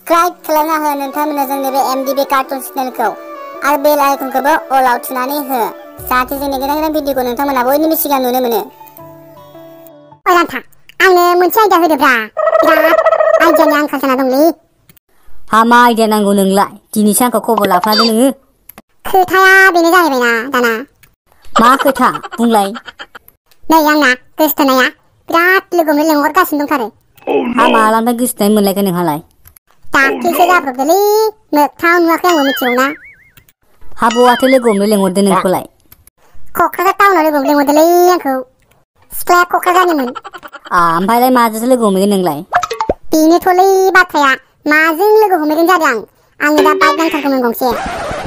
Subscribe खालामना हो नोंथांमोना जोंनि बे MDB कार्टुन चेनेलखौ आरो बेल आइकनखौबो अलाव थुनानै हो जाहाथे जोंनि गोदान गोदान भिडिअखौ नोंथांमोना बयनिबो सिगां नुनो मोनो। अरान्था आंनो मोनसे आयदा होदोब्रा बिराद आयदानि आंखाल जाना दंलै। मा आयदा नांगौ नोंलाय? दिनैसो आंखौ खबर लाफादो नोङो। खोथाया बेनो जाहैबायना दाना। मा खोथा बुंलाय? नै आंना गोसथोनाया बिराद लोगोआवनो लेंहरगासिनो दंथारो। मालानिफ्राय गोसथोनाय मोनलायखो नोंहालाय? दाख्लैसो जाब्रबदोलै मोगथाङाव नुवाखै आंबो मिथिगौना। बहाथो लोगोआवनो लेंहरदो नोंखौलाय? क'क्राझार टाउनाव लोगोआव लेंहरदोलै आंखौ। सिख्लाया क'क्राझारनिमोन। ओमफ्रायलाय माजोंसो लोगो हमहैगोन नोंलाय? बेनोथ'लै बाथ्राया माजों लोगो हमहैगोन जादों आं। आंनो दा बाइक नांथारगौमोन गंसे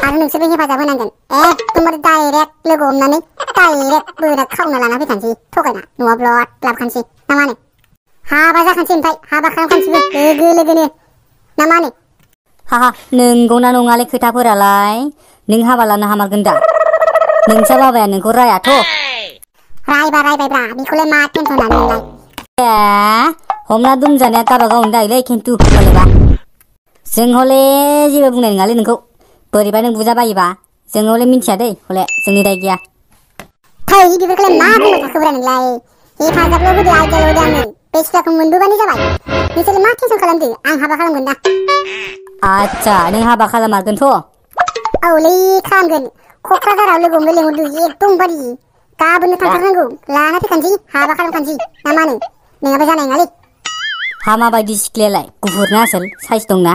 आरो नोंसोरबो हेफाजाब होनांगोन। एकदमबारे डाइरेक्ट लोगो हमनानै डाइरेक्ट बोना खावना लाना फैखानोसै थगायना न'आव ब्लद लाबोखानोसै ना मा होनो? हाबा जाखानोसै ओमफ्राय हाबा खालामखानोसैबो लोगो लोगोनो ना मा होनो? नंगौना नङालै खोथाफोरालाय? नों हाबा लानो हामारगोन दा? नोंसा बाबाया नोंखौ रायाथ'? रायबायब्रा बेखौलाय मा टेनसन लानो नोंलाय? हमना दुमजानाया गावबा गावनो दायोलै खिन्थु हलेबा जों हले जेबो बुंनाय नङालै नोंखौ। बोरैबा नों बुजाबायोबा जों हले मिन्थिया दै हले जोंनि दाय गैया। थै बेफोरखौलाय मा बुंबाय थाखोब्रा नोंलाय? हेफाजाबल' होदो आइडियाल' होदो आंनो। बे सिख्लाखौ मोनबोबानो जाबाय। नोंसोरलाय मा टेनसन खालामदो? आं हाबा खालामगोन दा। आदसा नों हाबा खालामारगोनथ'? औलै खालामगोन। क'क्राझाराव लोगो हमनो लेंहरदो एकदमबारे गाबोननो थांथारनांगौ लाना फैखानोसै हाबा खालामखानोसै ना मा होनो? नङाबा जानाय नङालै। माबायदि सिख्लायालाय? गुफुर ना आसोल? साइज दंना?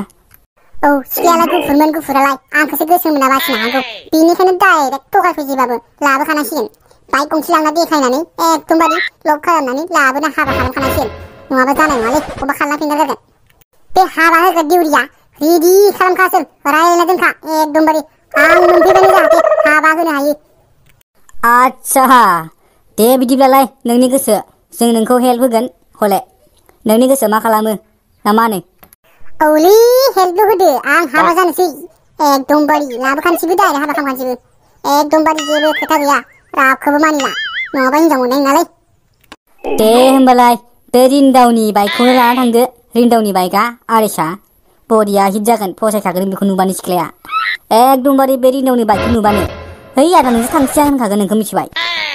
औ सिख्लायालाय गुफुरमोन गुफुरालाय आंखौसो गोसोम मोना बासिनो हागौ। बेनिखायनो डाइरेक्ट थगायफैजोबाबो लाबोखानांसिगोन। बाइक गंसे लांना देखायनानै एकदमबारे लब खालामनानै लाबोना हाबा खालामखानांसिगोन। नङाबा जानाय नङालै अबा खारला फिनला जागोन। बे हाबा होग्रा दिउरिया रेडि खालामखासै रायलायना दोनखा एकदमबारे आं मोनफैबानो जाहाथे हाबा होनो हायो। आदसा दे बिदिब्लालाय नोंनि गोसो जों नोंखौ हेल्प होगोन हले नोंनि गोसो मा खालामो ना मा होनो? औलै हेल्पबो होदो आं हाबा जानोसै एकदमबारे लाबोखानोसैबो डाइरेक्ट हाबा खालामखानोसैबो एकदमबारे जेबो खोथा गैया रावखौबो मानिला नङाबा हिनजाव मोननाय नङालै। दे होमबालाय बे रिन्दावनि बाइकखौनो लाना थांदो। रिन्दावनि बाइकआ आरिसा बरिया हिट जागोन फसायखागोन बेखौ नुबानो सिख्लाया। एकदमबारे बे रिन्दावनि बाइकखौ नुबानो है आदा नोंसो थांसै होनखागोन नोंखौ मिथिबाय।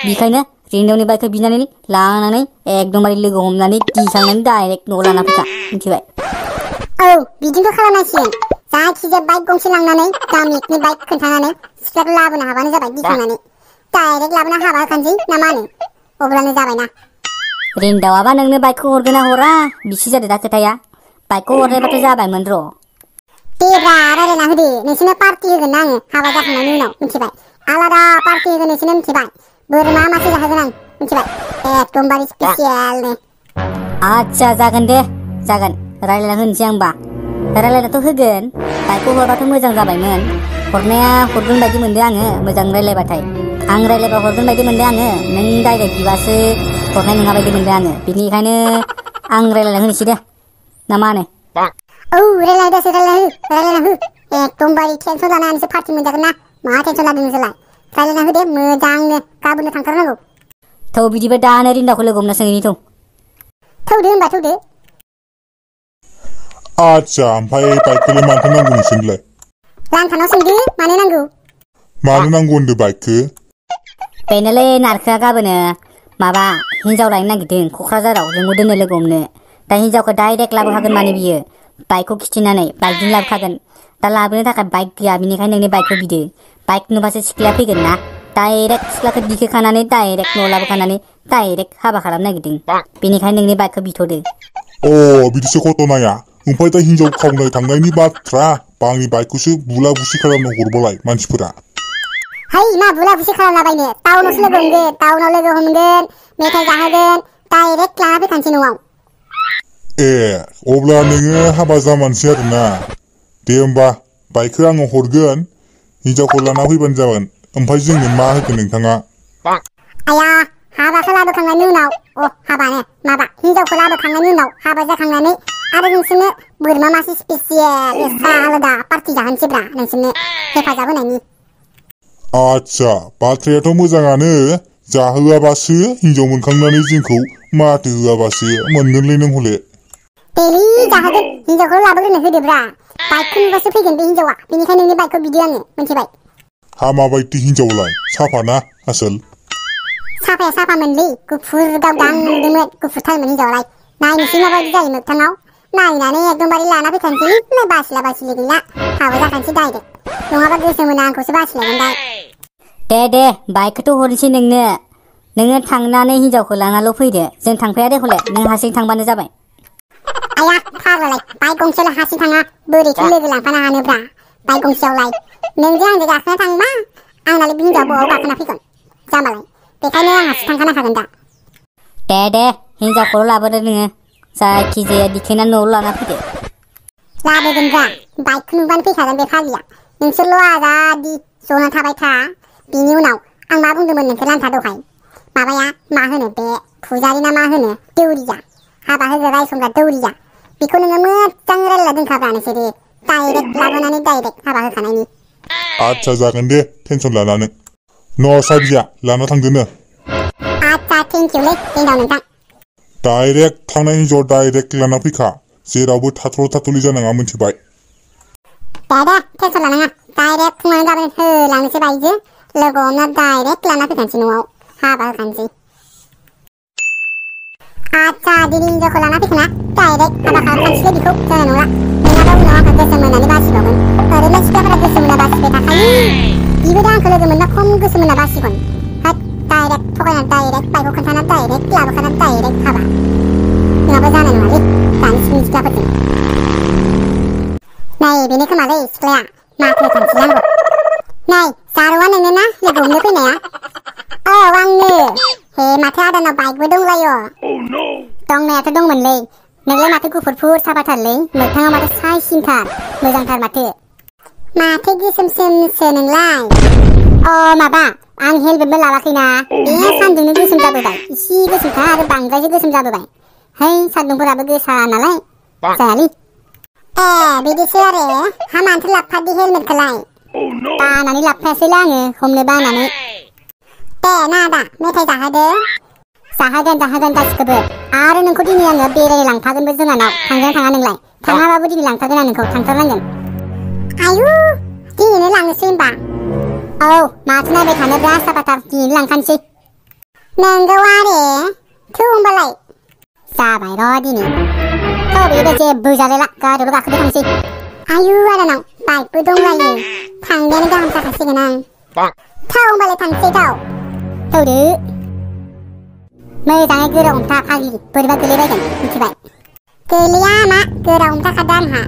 बेखायनो रिन्दावनि बाइकखौ बिनानै लांनानै एकदमबारे लोगो हमनानै दिखांनानै डाइरेक्ट न'आव लाना फैखा मिथिबाय। औ बिदिनो खालामनांसिगोन। जायखिजाया बाइक गंसे लांनानै गामिनि बाइक खोन्थानानै सिख्लाखौ लाबोनो हाबानो जाबाय दिखांनानै डाइरेक्ट लाबोना हाबा होखानोसै ना मा होनो? अब्लानो जाबायना। रिन्दावाबा नोंनो बाइकखौ हरगोन ना हरा बिसो जादो दा खोथाया। बाइकखौ हरनायबाथ' जाबायमोन र'। देब्रा रायलायना होदो नोंसोरनो पार्टि होगोन ना आङो हाबा जाखांनायनि उनाव मिथिबाय। आलादा पार्टि होगोन नोंसोरनो मिथिबाय। बोरमा मासे जाहोगोन आं मिथिबाय एकदमबारे स्पेसियेलनो। आदसा जागोन दे जागोन रायलायना होनोसै आंबा। रायलायनाथ' होगोन बाइकखौ हरबाथ' मोजां जाबायमोन। हरनाया हरगोन बायदि मोनदों आङो मोजां रायलायबाथाय। आं रायलायबा हरगोन बायदि मोनदों आङो नों डाइरेक्ट बिबासो हरनाय नङा बायदि मोनदों आङो। बेनिखायनो आं रायलायना होनोसै दे ना मा होनो? औ रायलायना हो एकदमबारे टेनसन लानानैसो पार्टि मोनजागोन ना मा टेनसन लादों नोंसोरलाय? रायलायना होदो मोजांनो गाबोननो थांथारनांगौ। थौ बिदिबा दानो रिन्दावखौ लोगो हमना सोंहैनि थौ। थौदो होनबा थौदो। आदसा ओमफ्राय बाइकखौलाय मानोथो नांगौ नोंसोरनोलाय? लान्थानाव सोंदो मानो नांगौ? मानो नांगौ होनदो बाइकखौ? बेनोलै नारखोआ गाबोनो माबा हिन्जाव लायनो नागिरदों क'क्राझाराव लिंहरदोंनो लोगो हमनो। दा हिन्जावखौ डाइरेक्ट लाबोखागोन माने बियो बाइकखौ खिथिनानै बाइकजों लाबोखागोन। दा लाबोनो थाखाय बाइक गैया बेनिखायनो नोंनि बाइकखौ बिदो। बाइक नुबासो सिख्लाया फैगोन ना डाइरेक्ट सिख्लाखौ दिखोखानानै डाइरेक्ट न'आव लाबोखानानै डाइरेक्ट हाबा खालामनो नागिरदों। बेनिखायनो नोंनि बाइकखौ बिथ'दो। बिदिसो घटनाया। ओमफ्राय दा हिन्जाव खावनो थांनायनि बाथ्रा आंनि बाइकखौसो बुला बुसि खालामनो हरबालाय मानसिफोरा। है मा बुला बुसि खालामलाबायनो टाउनावसो लोगो हमगोन टाउनाव लोगो हमगोन मेथाइ जाहोगोन डाइरेक्ट लाना फैखानोसै न'आव। अब्ला नोङो हाबा जामारसै आरोना? दे होमबा बाइकखौ आङो हरगोन हिन्जावखौ लाना फैबानो जागोन। ओमफ्राय जोंनो मा होगोन नोंथाङा? आया हाबाखौ लाबोखांनायनि उनाव हाबानो माबा हिन्जावखौ लाबोखांनायनि उनाव हाबा जाखांनानै आरो नोंसोरनो बोरमा मासे स्पेसियेल एक्सट्रा आलादा पार्टि जाहोनोसैब्रा नोंसोरनो हेफाजाब होनायनि। आदसा बाथ्रायाथ' मोजाङानो जाहोआबासो हिन्जाव मोनखांनानै जोंखौ माथो होआबासो मोनगोनलै नों हले। देलि जाहोगोन हिनजावखौ लाबोग्रोनो होदोब्रा बाइकखौ नुबासो फैगोन बे हिनजावा बेनिखायनो नोंनि बाइकखौ बिदो आङो मिथिबाय हा माबायदि हिनजावलाय साफाना आसोल साफाया साफामोनलै गुफुर गावदां नुदोंमोन गुफुरथारमोन हिनजावालाय नायनोसै माबायदि जायो मोगथाङाव नायनानै एकदमबारे लाना फैखानोसै ना बासिला बासिलि गैला हाबा जाखानोसै डाइरेक्ट नङाबा गोसो मोना आंखौसो बासिलायगोन दे बाइकखौथ' हरनोसै नोङो थांनानै हिनजावखौ लानाल' फैदो जों थांफाया दे हले नों हारसिं थांबानो जाबाय आया फाग्लालाय बाइक गंसेयावलाय हारसिं थाङा बोरैथो लोगो लांफानो हानोब्रा बाइक गंसेयावलाय नोंजों आंजों गाखोना थांबा आंनालाय बे हिनजावा ब'आव गाखोना फैगोन जामालाय बेखायनो आं हारसिं थांखानांखागोन दा दे हिनजावखौल' लाबोदो नोङो जायखिजाया दिखोना न'आव लाना फैदो लाबोगोनब्रा बाइकखौ नुबानो फैखागोन बे फाग्लिया नोंसोरल' आजादि जना थाबाय था बिनि उनाव आं मा बुंदोंमोन नोंखौ लान्था दहाय माबाया मा होनो बे फुजारि ना मा होनो दौरिया हाबा होग्रा रायसंग्रा दौरिया बेखौ नोङो मोजां रायलायना दोनखाब्रा नोंसोरो डाइरेक्ट लाबोनानै डाइरेक्ट हाबा होखानायनि आच्छा जागोन दे टेनसन लानानै न' साबिया लाना थांदोनो आच्छा थेंकिउलै जोंनाव नोंथां डाइरेक्ट थांनाय हिनजाव डाइरेक्ट लाना फैखा जेरावबो थाथ'ल' थाथ'लि जानाङा मिथिबाय दे टेनसन लानाङा डाइरेक्ट फुङावनो गाबोन होलांनोसै बायजो लोगो हमना डाइरेक्ट लाना फैखानोसै न'आव हाबा होखानोसै आच्छा दिनै हिनजावखौ लाना फैखाना डाइरेक्ट हाबा खालामखानोसैलै बेखौ जानाय नंला नङाबा उनाव आंखौ गोसोम मोननानै बासिबावगोन ओरैनो सिख्लाफोरा गोसोम मोनना बासिबाय थाखायो बिबो दा आंखौ लोगो मोनना खम गोसोम मोनना बासिगोन होद डाइरेक्ट थगायना डाइरेक्ट बाइकखौ खोन्थाना डाइरेक्ट लाबोखाना डाइरेक्ट हाबा नङाबा जानाय नङालै दानि सिख्लाफोरजों नै बेनो खोमालै सिख्लाया माथो थांसैलांगौ नै जारौआ नोंनो ना लोगो हमनो फैनाया औ आंनो हे माथो आदानाव बाइकबो दंलायो दंनायाथ' दंमोनलै नोंलाय माथो गुफुरफुर साफाथारलै मोगथाङाव माथो साइसिनथार मोजांथार माथो गोसोमसोमसो नोंलाय माबा आं हेलमेटबो लावाखैना बे सान्दुंनो गोसोम जाबोबाय इसे गोसोमथार आरो बांद्रायसो गोसोम जाबोबाय है सान्दुंफोराबो गोसा नालाय जायालै बिदिसो आरो हा मानथो लाबफादि हेलमेटखौलाय बानानै लाबफायासैलै आङो हमनो बानानै दे ना आदा मेथाइ जाहोगोन गासिखौबो आरो नोंखौ दिनै आङो बेरायनो लांफागोनबो जोंहानाव थांगोन थाङा नोंलाय थाङाबाबो दिनै लांफागोन आं नोंखौ थांथारनांगोन आयु दिनैनो लांनोसै होनबा औ माथो नायबाय थानोब्रा साफाथार दिनैनो लांखानोसै नंगौ आरो थौ होनबालाय जाबाय र' दिनै बेबो जेबो जालायला गारियावल' गाखोबाय थांसै आयु आदानाव बाइकबो दंलायो थांनायानो गाहाम जाखासिगोन आं थाव होनबालाय थांसै थौदो मोजाङै गोरा हमथा फाग्लि बोरैबा गोलैबायगोन मिथिबाय गोलैया मा गोरा हमथाखादो आंहा